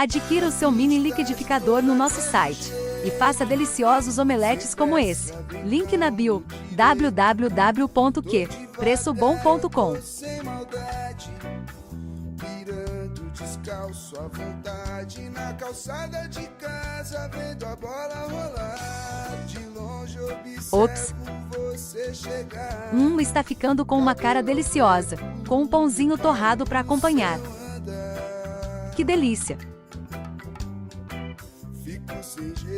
Adquira o seu mini liquidificador no nosso site e faça deliciosos omeletes como esse. Link na bio: www.quepreçobom.com. Descalço à vontade na calçada de casa, vendo a bola rolar. De longe Ops! você chegar. Está ficando com uma cara deliciosa, com um pãozinho torrado para acompanhar. Que delícia! Fico sem jeito.